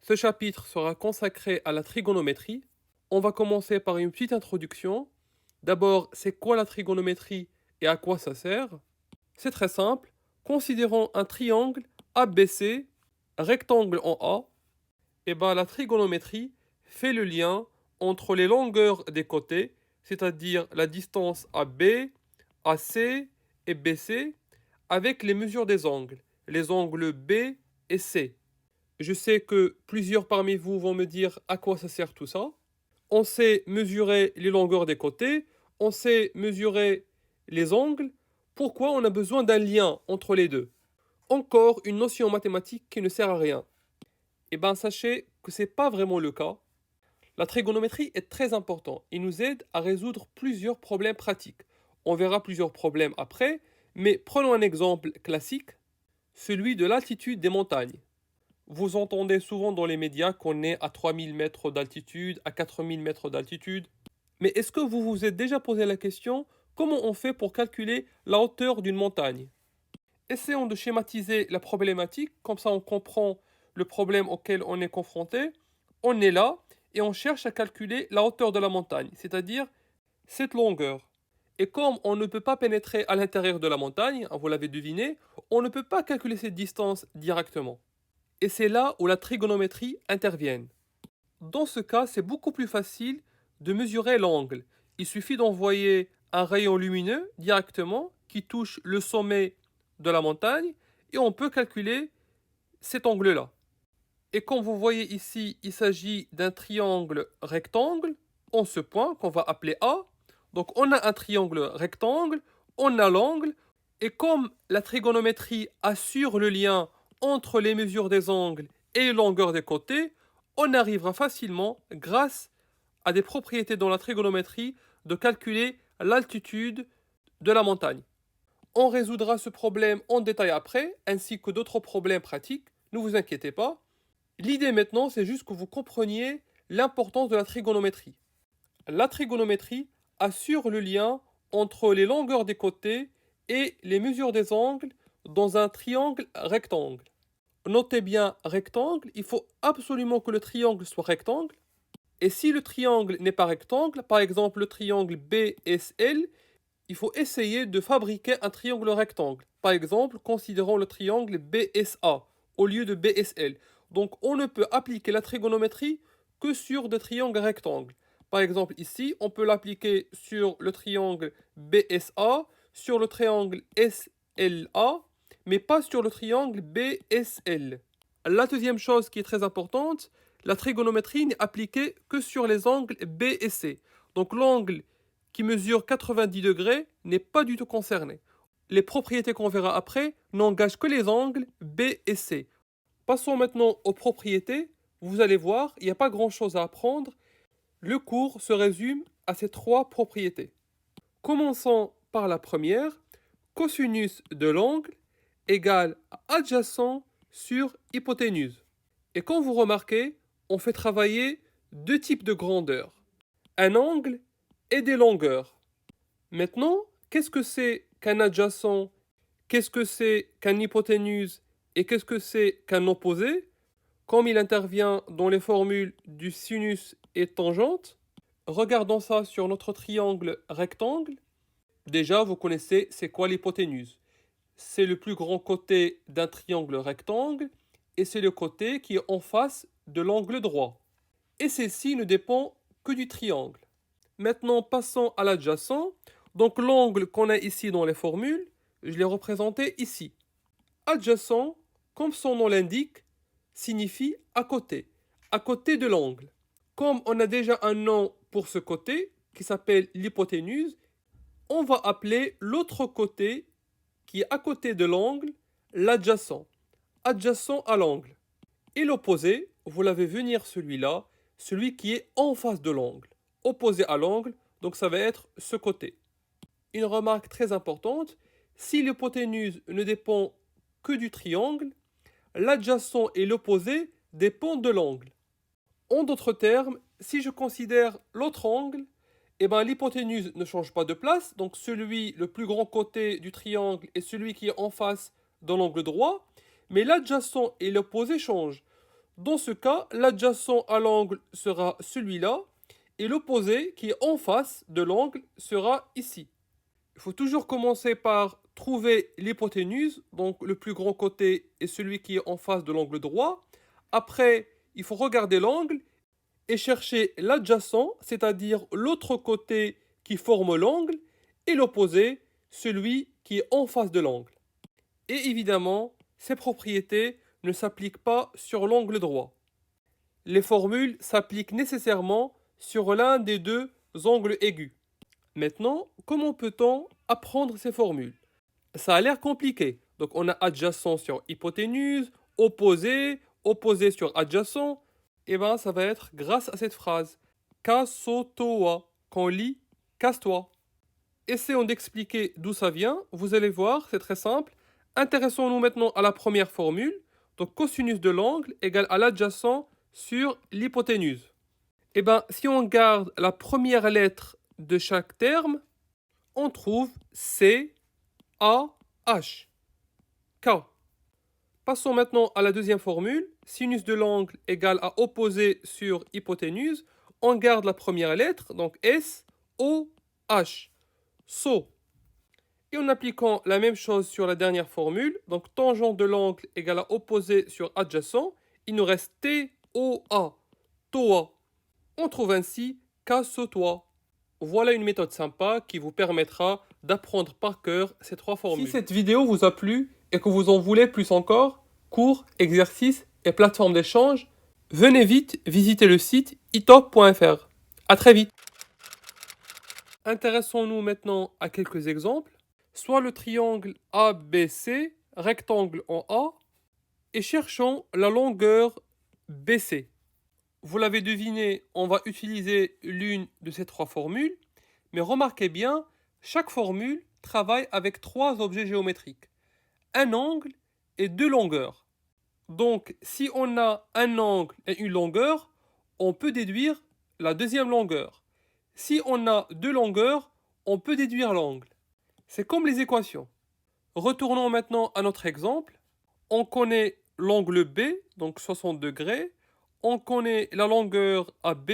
Ce chapitre sera consacré à la trigonométrie. On va commencer par une petite introduction. D'abord, c'est quoi la trigonométrie et à quoi ça sert? C'est très simple. Considérons un triangle ABC, rectangle en A. Et ben, la trigonométrie fait le lien entre les longueurs des côtés, c'est-à-dire la distance AB, AC et BC, avec les mesures des angles, les angles B et C. Je sais que plusieurs parmi vous vont me dire à quoi ça sert tout ça. On sait mesurer les longueurs des côtés, on sait mesurer les angles. Pourquoi on a besoin d'un lien entre les deux? Encore une notion mathématique qui ne sert à rien. Eh bien, sachez que ce n'est pas vraiment le cas. La trigonométrie est très importante et nous aide à résoudre plusieurs problèmes pratiques. On verra plusieurs problèmes après, mais prenons un exemple classique, celui de l'altitude des montagnes. Vous entendez souvent dans les médias qu'on est à 3000 mètres d'altitude, à 4000 mètres d'altitude. Mais est-ce que vous vous êtes déjà posé la question comment on fait pour calculer la hauteur d'une montagne? Essayons de schématiser la problématique, comme ça on comprend le problème auquel on est confronté. On est là et on cherche à calculer la hauteur de la montagne, c'est-à-dire cette longueur. Et comme on ne peut pas pénétrer à l'intérieur de la montagne, vous l'avez deviné, on ne peut pas calculer cette distance directement. Et c'est là où la trigonométrie intervient. Dans ce cas, c'est beaucoup plus facile de mesurer l'angle. Il suffit d'envoyer un rayon lumineux directement qui touche le sommet de la montagne et on peut calculer cet angle-là. Et comme vous voyez ici, il s'agit d'un triangle rectangle en ce point qu'on va appeler A. Donc on a un triangle rectangle, on a l'angle, et comme la trigonométrie assure le lien entre les mesures des angles et les longueurs des côtés, on arrivera facilement, grâce à des propriétés dans la trigonométrie, de calculer l'altitude de la montagne. On résoudra ce problème en détail après, ainsi que d'autres problèmes pratiques, ne vous inquiétez pas. L'idée maintenant, c'est juste que vous compreniez l'importance de la trigonométrie. La trigonométrie assure le lien entre les longueurs des côtés et les mesures des angles dans un triangle rectangle. Notez bien rectangle, il faut absolument que le triangle soit rectangle. Et si le triangle n'est pas rectangle, par exemple le triangle BSL, il faut essayer de fabriquer un triangle rectangle. Par exemple, considérons le triangle BSA au lieu de BSL. Donc on ne peut appliquer la trigonométrie que sur des triangles rectangles. Par exemple ici, on peut l'appliquer sur le triangle BSA, sur le triangle SLA, mais pas sur le triangle BSL. La deuxième chose qui est très importante, la trigonométrie n'est appliquée que sur les angles B et C. Donc l'angle qui mesure 90 degrés n'est pas du tout concerné. Les propriétés qu'on verra après n'engagent que les angles B et C. Passons maintenant aux propriétés. Vous allez voir, il n'y a pas grand-chose à apprendre. Le cours se résume à ces trois propriétés. Commençons par la première. Cosinus de l'angle égale adjacent sur hypoténuse. Et quand vous remarquez, on fait travailler deux types de grandeur. Un angle et des longueurs. Maintenant, qu'est-ce que c'est qu'un adjacent? Qu'est-ce que c'est qu'un hypoténuse? Et qu'est-ce que c'est qu'un opposé? Comme il intervient dans les formules du sinus et tangente, regardons ça sur notre triangle rectangle. Déjà, vous connaissez c'est quoi l'hypoténuse. C'est le plus grand côté d'un triangle rectangle et c'est le côté qui est en face de l'angle droit. Et ceci ne dépend que du triangle. Maintenant, passons à l'adjacent. Donc l'angle qu'on a ici dans les formules, je l'ai représenté ici. Adjacent, comme son nom l'indique, signifie à côté de l'angle. Comme on a déjà un nom pour ce côté, qui s'appelle l'hypoténuse, on va appeler l'autre côté, qui est à côté de l'angle, l'adjacent. Adjacent à l'angle. Et l'opposé, vous l'avez vu venir celui-là, celui qui est en face de l'angle. Opposé à l'angle, donc ça va être ce côté. Une remarque très importante, si l'hypoténuse ne dépend que du triangle, l'adjacent et l'opposé dépendent de l'angle. En d'autres termes, si je considère l'autre angle, eh ben, l'hypoténuse ne change pas de place, donc celui, le plus grand côté du triangle est celui qui est en face de l'angle droit, mais l'adjacent et l'opposé changent. Dans ce cas, l'adjacent à l'angle sera celui-là et l'opposé qui est en face de l'angle sera ici. Il faut toujours commencer par trouver l'hypoténuse, donc le plus grand côté est celui qui est en face de l'angle droit. Après, il faut regarder l'angle et chercher l'adjacent, c'est-à-dire l'autre côté qui forme l'angle, et l'opposé, celui qui est en face de l'angle. Et évidemment, ces propriétés ne s'appliquent pas sur l'angle droit. Les formules s'appliquent nécessairement sur l'un des deux angles aigus. Maintenant, comment peut-on apprendre ces formules? Ça a l'air compliqué. Donc on a adjacent sur hypoténuse, opposé, opposé sur adjacent. Et bien ça va être grâce à cette phrase. Casse-toi. Qu'on lit casse-toi. Essayons d'expliquer d'où ça vient. Vous allez voir, c'est très simple. Intéressons-nous maintenant à la première formule. Donc cosinus de l'angle égale à l'adjacent sur l'hypoténuse. Et bien si on garde la première lettre de chaque terme, on trouve C, A, H. K. Passons maintenant à la deuxième formule. Sinus de l'angle égale à opposé sur hypoténuse. On garde la première lettre, donc S, O, H. So. Et en appliquant la même chose sur la dernière formule, donc tangent de l'angle égale à opposé sur adjacent, il nous reste T, O, A. Toa. On trouve ainsi casse-toi. Voilà une méthode sympa qui vous permettra d'apprendre par cœur ces trois formules. Si cette vidéo vous a plu et que vous en voulez plus encore, cours, exercices et plateformes d'échange, venez vite visiter le site itop.fr. À très vite. Intéressons-nous maintenant à quelques exemples. Soit le triangle ABC, rectangle en A, et cherchons la longueur BC. Vous l'avez deviné, on va utiliser l'une de ces trois formules, mais remarquez bien, chaque formule travaille avec trois objets géométriques, un angle et deux longueurs. Donc, si on a un angle et une longueur, on peut déduire la deuxième longueur. Si on a deux longueurs, on peut déduire l'angle. C'est comme les équations. Retournons maintenant à notre exemple. On connaît l'angle B, donc 60 degrés. On connaît la longueur AB,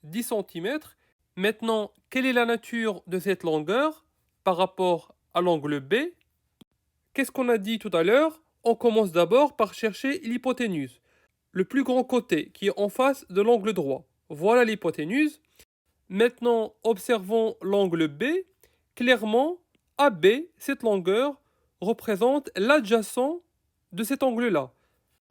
10 cm. Maintenant, quelle est la nature de cette longueur par rapport à l'angle B? Qu'est-ce qu'on a dit tout à l'heure? On commence d'abord par chercher l'hypoténuse, le plus grand côté qui est en face de l'angle droit. Voilà l'hypoténuse. Maintenant, observons l'angle B. Clairement, AB, cette longueur, représente l'adjacent de cet angle-là,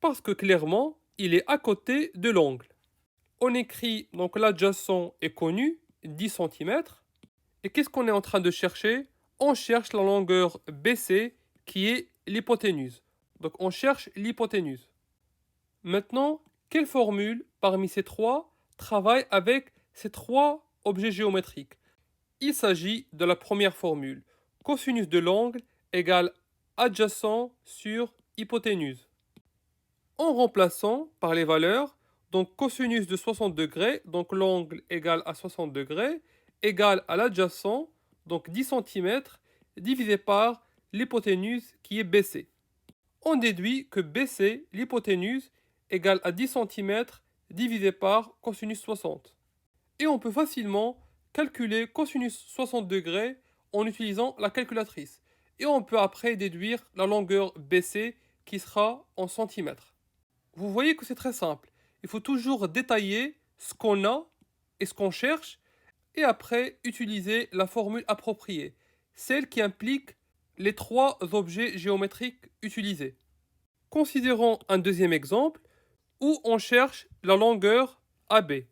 parce que clairement, il est à côté de l'angle. On écrit donc l'adjacent est connu, 10 cm. Et qu'est-ce qu'on est en train de chercher? On cherche la longueur BC qui est l'hypoténuse. Donc on cherche l'hypoténuse. Maintenant, quelle formule parmi ces trois travaille avec ces trois objets géométriques? Il s'agit de la première formule. Cosinus de l'angle égale adjacent sur hypoténuse. En remplaçant par les valeurs, donc cosinus de 60 degrés, donc l'angle égale à 60 degrés, égale à l'adjacent, donc 10 cm, divisé par l'hypoténuse qui est BC. On déduit que BC, l'hypoténuse, égale à 10 cm divisé par cosinus 60. Et on peut facilement calculer cosinus 60 degrés en utilisant la calculatrice. Et on peut après déduire la longueur BC qui sera en centimètres. Vous voyez que c'est très simple. Il faut toujours détailler ce qu'on a et ce qu'on cherche et après utiliser la formule appropriée, celle qui implique les trois objets géométriques utilisés. Considérons un deuxième exemple où on cherche la longueur AB.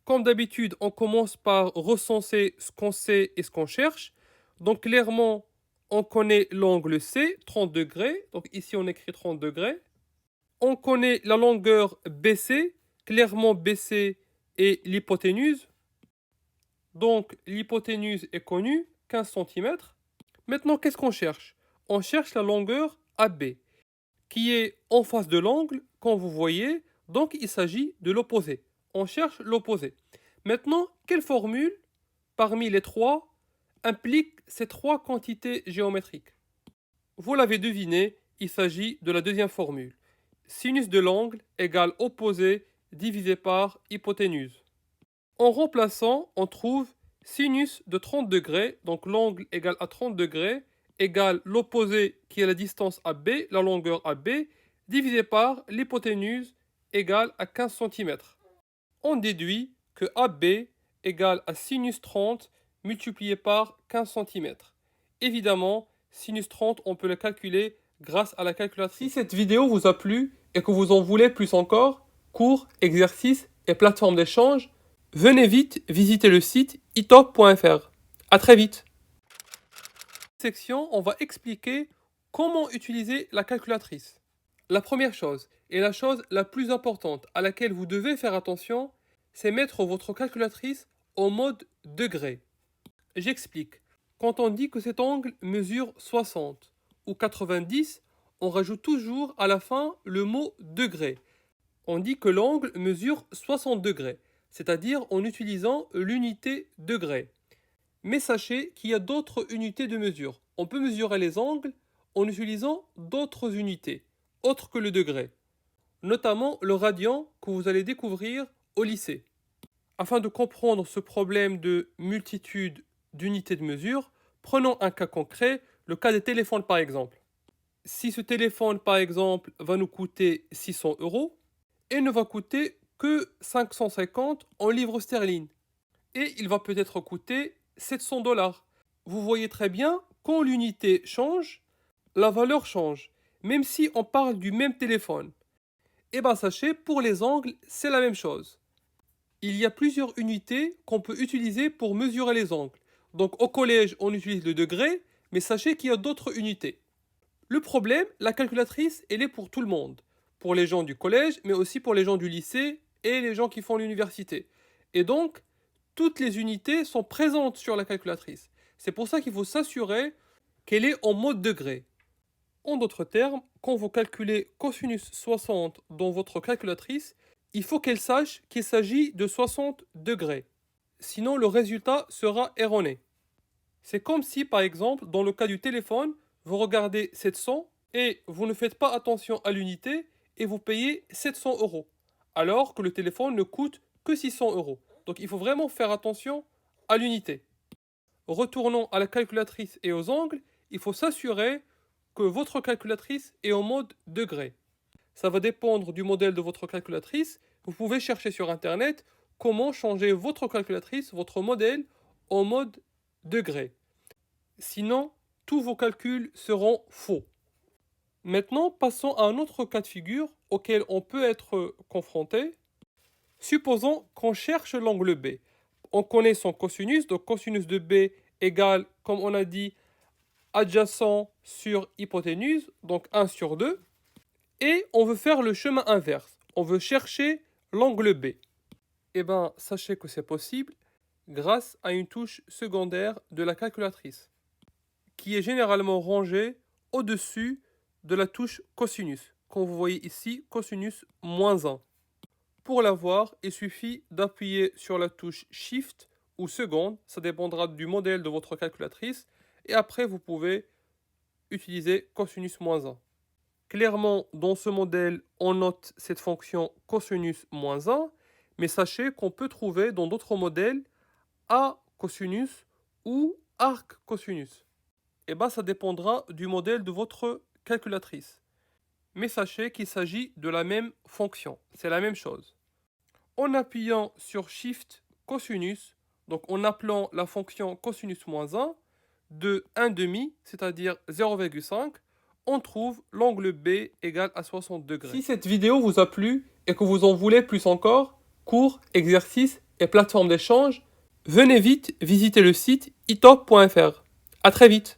Comme d'habitude, on commence par recenser ce qu'on sait et ce qu'on cherche. Donc clairement, on connaît l'angle C, 30 degrés. Donc ici, on écrit 30 degrés. On connaît la longueur BC. Clairement, BC est l'hypoténuse. Donc l'hypoténuse est connue, 15 cm. Maintenant, qu'est-ce qu'on cherche? On cherche la longueur AB, qui est en face de l'angle, comme vous voyez. Donc il s'agit de l'opposé. On cherche l'opposé. Maintenant, quelle formule parmi les trois implique ces trois quantités géométriques? Vous l'avez deviné, il s'agit de la deuxième formule. sinus de l'angle égale opposé divisé par hypoténuse. En remplaçant, on trouve sinus de 30 degrés, donc l'angle égale à 30 degrés, égale l'opposé qui est la distance AB, la longueur AB, divisé par l'hypoténuse égale à 15 cm. On déduit que AB égale à sinus 30 multiplié par 15 cm. Évidemment, sinus 30, on peut le calculer grâce à la calculatrice. Si cette vidéo vous a plu et que vous en voulez plus encore, cours, exercices et plateformes d'échange, venez vite visiter le site itop.fr. À très vite. Dans cette section, on va expliquer comment utiliser la calculatrice. La première chose, et la chose la plus importante à laquelle vous devez faire attention, c'est mettre votre calculatrice en mode degré. J'explique. Quand on dit que cet angle mesure 60 ou 90, on rajoute toujours à la fin le mot degré. On dit que l'angle mesure 60 degrés, c'est-à-dire en utilisant l'unité degré. Mais sachez qu'il y a d'autres unités de mesure. On peut mesurer les angles en utilisant d'autres unités, autres que le degré, notamment le radian que vous allez découvrir au lycée. Afin de comprendre ce problème de multitude d'unités de mesure, prenons un cas concret, le cas des téléphones par exemple. Si ce téléphone par exemple va nous coûter 600 €, et ne va coûter que 550 en livres sterling, et il va peut-être coûter 700 $. Vous voyez très bien, quand l'unité change, la valeur change, même si on parle du même téléphone. Et bien sachez, pour les angles, c'est la même chose. Il y a plusieurs unités qu'on peut utiliser pour mesurer les angles. Donc au collège, on utilise le degré, mais sachez qu'il y a d'autres unités. Le problème, la calculatrice, elle est pour tout le monde. Pour les gens du collège, mais aussi pour les gens du lycée et les gens qui font l'université. Et donc, toutes les unités sont présentes sur la calculatrice. C'est pour ça qu'il faut s'assurer qu'elle est en mode degré. En d'autres termes, quand vous calculez cosinus 60 dans votre calculatrice, il faut qu'elle sache qu'il s'agit de 60 degrés. Sinon, le résultat sera erroné. C'est comme si, par exemple, dans le cas du téléphone, vous regardez 700 et vous ne faites pas attention à l'unité et vous payez 700 €, alors que le téléphone ne coûte que 600 €. Donc il faut vraiment faire attention à l'unité. Retournons à la calculatrice et aux angles, il faut s'assurer que votre calculatrice est en mode degré. Ça va dépendre du modèle de votre calculatrice. Vous pouvez chercher sur internet comment changer votre calculatrice, votre modèle, en mode degré. Sinon, tous vos calculs seront faux. Maintenant, passons à un autre cas de figure auquel on peut être confronté. Supposons qu'on cherche l'angle B. On connaît son cosinus, donc cosinus de B égale, comme on a dit, adjacent sur hypoténuse, donc 1 sur 2. Et on veut faire le chemin inverse. On veut chercher l'angle B. Eh bien, sachez que c'est possible grâce à une touche secondaire de la calculatrice, qui est généralement rangée au-dessus de la touche cosinus. Comme vous voyez ici, cosinus -1. Pour l'avoir, il suffit d'appuyer sur la touche Shift ou seconde, ça dépendra du modèle de votre calculatrice, et après vous pouvez utiliser cosinus -1. Clairement, dans ce modèle, on note cette fonction cosinus -1, mais sachez qu'on peut trouver dans d'autres modèles A cosinus ou arc cosinus. Et bien, ça dépendra du modèle de votre calculatrice. Mais sachez qu'il s'agit de la même fonction, c'est la même chose. En appuyant sur Shift cosinus, donc en appelant la fonction cosinus -1 de 1/2, c'est-à-dire 0,5, on trouve l'angle B égale à 60 degrés. Si cette vidéo vous a plu et que vous en voulez plus encore, cours, exercices et plateformes d'échange, venez vite visiter le site itop.fr. À très vite.